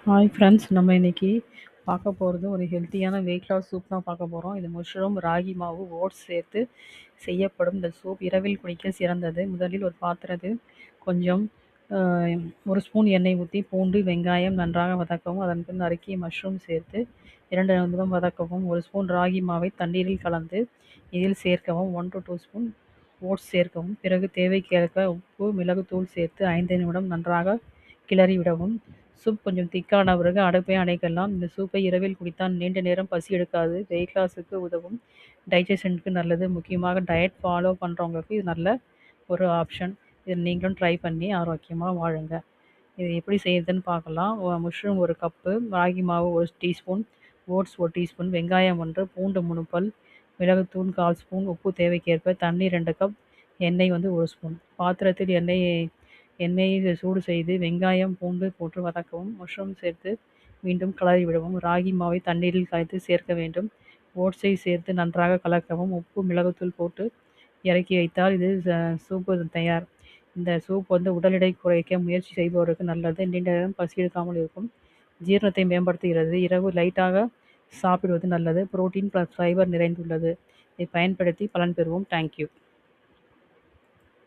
Hi friends, நம்ம இன்னைக்கு பார்க்க போகிறது ஒரு ஹெல்த்தியான வெயிட் லாஸ் சூப் தான் பார்க்க போகிறோம். இது மஷ்ரூம், ராகி மாவு, ஓட்ஸ் சேர்த்து செய்யப்படும் இந்த சூப் இரவில் குடிக்க சிறந்தது. முதலில் ஒரு பாத்திரத்தில் கொஞ்சம் ஆஹ், ஒரு ஸ்பூன் எண்ணெய் ஊற்றி பூண்டு, வெங்காயம் நன்றாக வதக்கவும். அதன் பின் நறுக்கிய மஷ்ரூம் சேர்த்து 2 நிமிடம் வதக்கவும். ஒரு ஸ்பூன் ராகி மாவை தண்ணீரில் கலந்து இதில் சேர்க்கவும். 1 to 2 ஸ்பூன் ஓட்ஸ் சேர்க்கவும். பிறகு தேவைக்கேற்ப உப்பு, மிளகுத்தூள் சேர்த்து 5 நிமிடம் நன்றாக கிளறி விடவும். சூப் கொஞ்சம் திக்கான பிறகு அடுப்பை அணைக்கலாம். இந்த சூப்பை இரவில் குடித்தால் நீண்ட நேரம் பசி எடுக்காது. வெயிட் லாஸுக்கு உதவும், டைஜஷனுக்கு நல்லது. முக்கியமாக டயட் ஃபாலோ பண்ணுறவங்களுக்கு இது நல்ல ஒரு ஆப்ஷன். இதை நீங்களும் ட்ரை பண்ணி ஆரோக்கியமாக வாழுங்க. இது எப்படி செய்யுதுன்னு பார்க்கலாம். மஷ்ரூம் 1 கப்பு, ராகி மாவு 1 டீஸ்பூன், ஓட்ஸ் 1 டீஸ்பூன், வெங்காயம் 1, பூண்டு 3 பல், மிளகுத்தூள் 1/4 ஸ்பூன், உப்பு தேவைக்கேற்ப, தண்ணீர் 2 கப், எண்ணெய் 1 ஸ்பூன். பாத்திரத்தில் எண்ணெயை சூடு செய்து வெங்காயம், பூண்டு போட்டு வதக்கவும். மஷ்ரூம் சேர்த்து மீண்டும் கிளறி விடவும். ராகி மாவை தண்ணீரில் கரைத்து சேர்க்க வேண்டும். ஓட்ஸை சேர்த்து நன்றாக கலக்கவும். உப்பு, மிளகுத்தூள் போட்டு இறக்கி வைத்தால் இது சூப்பு தயார். இந்த சூப் உடல் எடை குறைக்க முயற்சி செய்பவருக்கு நல்லது. நீண்ட நேரம் பசி எடுக்காமல் இருக்கும். ஜீரணத்தை மேம்படுத்துகிறது. இரவு லைட்டாக சாப்பிடுவது நல்லது. புரோட்டீன் ப்ளஸ் ஃபைபர் நிறைந்துள்ளது. இதை பயன்படுத்தி பலன் பெறுவோம். தேங்க்யூ.